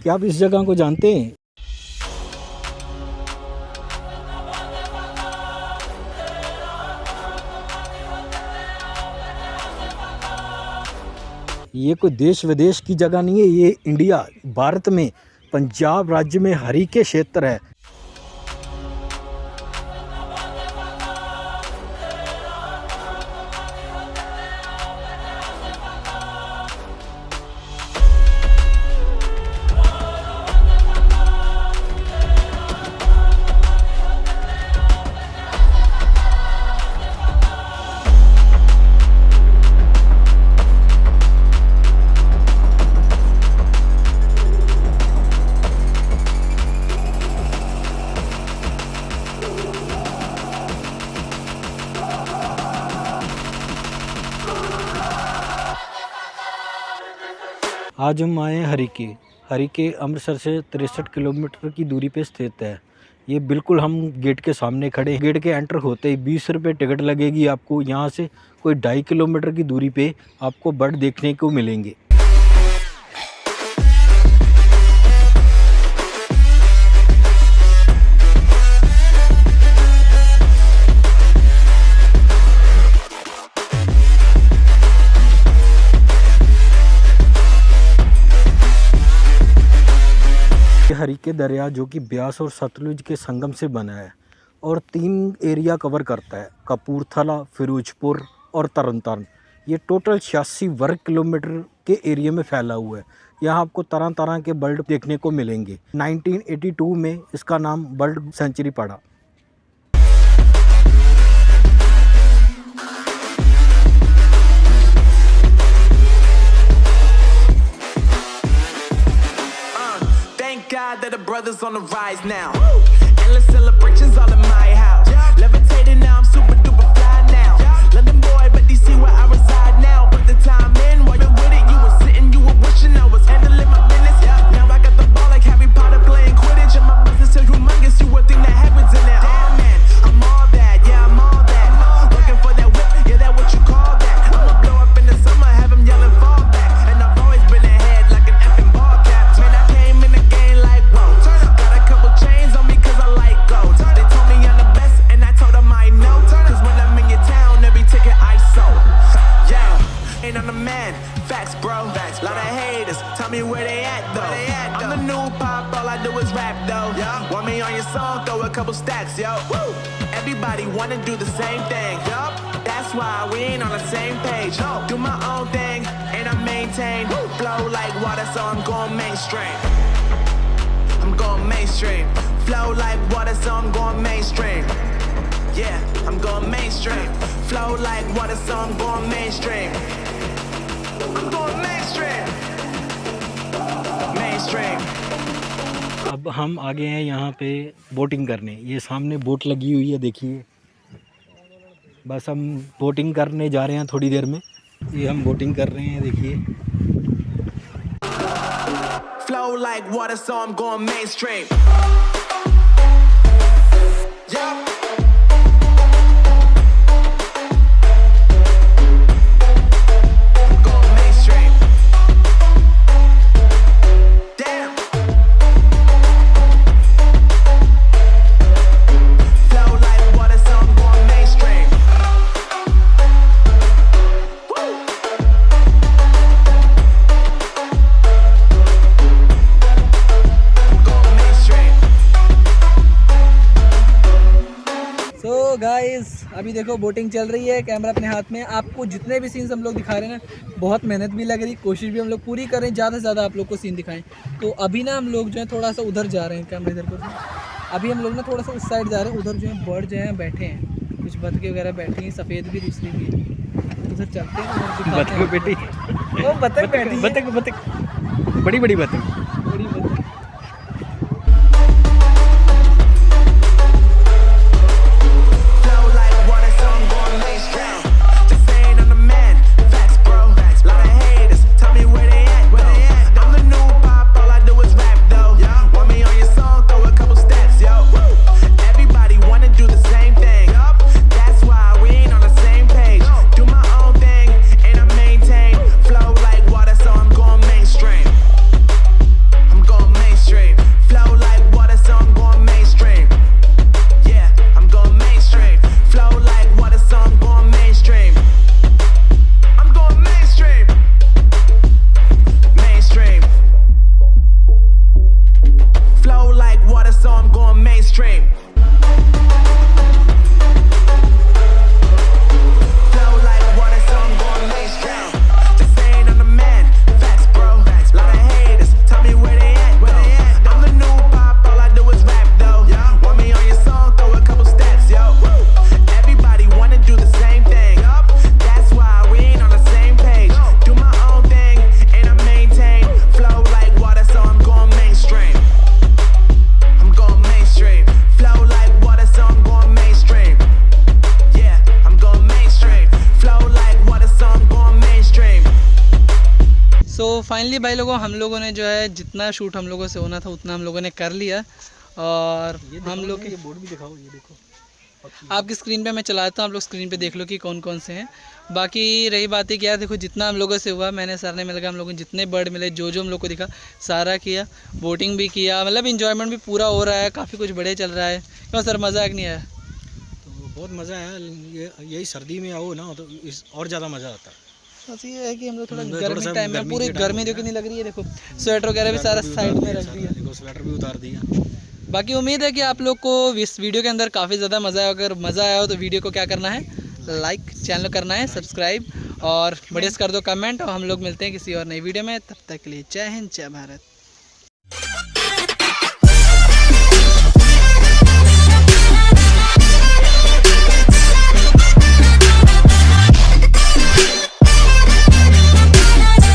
क्या आप इस जगह को जानते हैं? ये कोई देश विदेश की जगह नहीं है, ये इंडिया भारत में पंजाब राज्य में हरिके क्षेत्र है। आज हम आए हैं हरिके अमृतसर से 63 किलोमीटर की दूरी पे स्थित है। ये बिल्कुल हम गेट के सामने खड़े हैं। गेट के एंटर होते ही 20 रुपये टिकट लगेगी आपको। यहाँ से कोई 2.5 किलोमीटर की दूरी पे आपको बर्ड देखने को मिलेंगे। हरिके दरिया जो कि ब्यास और सतलुज के संगम से बना है और 3 एरिया कवर करता है, कपूरथला, फिरोजपुर और तरनतारन। ये टोटल 86 वर्ग किलोमीटर के एरिया में फैला हुआ है। यहाँ आपको तरह तरह के बर्ड देखने को मिलेंगे। 1982 में इसका नाम बर्ड सेंचुरी पड़ा। God that the brothers on the rise now. Endless celebrations all in my house. Levitating now, I'm super duper fly now. London boy, but DC where I reside now. Put the time in while you're with it. You were sitting, you were wishing I was handling my business. Now I got the ball like Harry Potter playing Quidditch. And my business is humongous. You would think that happens in there. Damn man, I'm all that. Yeah, I'm all that. Working for that whip. Yeah, that what you call that. I'ma blow up in the summer, have them yelling fall back. And I've always been ahead like an effing ball cap. Man, I came in the game like whoa. Got a couple chains on me cause I like gold. They told me I'm the best and I told them I know. Cause when I'm in your town, every ticket I sold. Yeah, ain't on the man. Facts, bro. Lot of haters. Tell me where they at though. I'm the new pop, all I do is rap though. Want me on your song, throw a couple stacks, yo. Woo! Everybody wanna do the same thing. That's why we ain't on the same page. Do my own thing and I maintain. Flow like water, so I'm going mainstream. I'm going mainstream. Flow like water, so I'm going mainstream. Yeah, I'm going mainstream. Flow like water, so I'm going mainstream. I'm going mainstream. Mainstream. अब हम आ गए हैं यहाँ पे boating करने। ये सामने boat लगी हुई है, देखिए। बस हम बोटिंग करने जा रहे हैं थोड़ी देर में। ये हम बोटिंग कर रहे हैं, देखिए। Flow like water, so I'm going mainstream. Yeah. I'm going mainstream. Damn. Flow like water, so I'm going mainstream. Woo. तो गाइस अभी देखो बोटिंग चल रही है, कैमरा अपने हाथ में। आपको जितने भी सीन्स हम लोग दिखा रहे हैं ना, बहुत मेहनत भी लग रही, कोशिश भी हम लोग पूरी कर रहे हैं ज़्यादा से ज़्यादा आप लोग को सीन दिखाएं। तो अभी ना हम लोग जो है थोड़ा सा उधर जा रहे हैं, कैमरा इधर को। अभी हम लोग ना थोड़ा सा उस साइड जा रहे हैं। उधर जो है बर्ड जो हैं बैठे हैं, कुछ बतखे वगैरह बैठी हैं, सफ़ेद भी दूसरी भी। उधर चलते हैं, बतख बेटी, वो बतख बैठी, बतख बड़ी बड़ी बतख। बड़ी बतख। Flow like water, so I'm going mainstream. Just saying I'm the man. Facts, bro. Lot of haters. Tell me where they at, though. I'm the new pop, all I do is rap, though. Want me on your song, throw a couple stacks, yo. Everybody wanna do the same thing. That's why we ain't on the same page. Do my own thing and I maintain. Flow like water, so I'm going mainstream. Finally भाई लोगों हम लोगों ने जो है जितना shoot हम लोगों से होना था उतना हम लोगों ने कर लिया। और हम लोग ये बोर्ड भी दिखाओ, ये देखो आपकी स्क्रीन पे मैं चलाता हूँ, आप लोग स्क्रीन पे देख लो कि कौन कौन से हैं। बाकी रही बात है क्या, देखो जितना हम लोगों से हुआ, मैंने सर ने मिलकर हम लोगों को जितने बर्ड मिले जो हम लोग को दिखा सारा किया, बोटिंग भी किया, मतलब इंजॉयमेंट भी पूरा हो रहा है, काफ़ी कुछ बढ़िया चल रहा है। क्यों सर मज़ा आ नहीं आया? तो बहुत मज़ा आया। यही सर्दी में आओ ना तो इस और ज़्यादा मज़ा आता है। बस ये है कि हम लोग थोड़ा थोड़ा गर्मी सा टाइम में, गर्मी पूरी के टाइम गर्मी हो देखो गया। नहीं लग रही है, देखो स्वेटर वगैरह भी सारा साइड में रख दिया। देखो स्वेटर भी उतार दिया। बाकी उम्मीद है कि आप लोग को इस वीडियो के अंदर काफ़ी ज़्यादा मज़ा आया। अगर मज़ा आया हो तो वीडियो को क्या करना है, लाइक, चैनल करना है सब्सक्राइब और बढ़िया से कर दो कमेंट। और हम लोग मिलते हैं किसी और नई वीडियो में, तब तक के लिए जय हिंद जय भारत।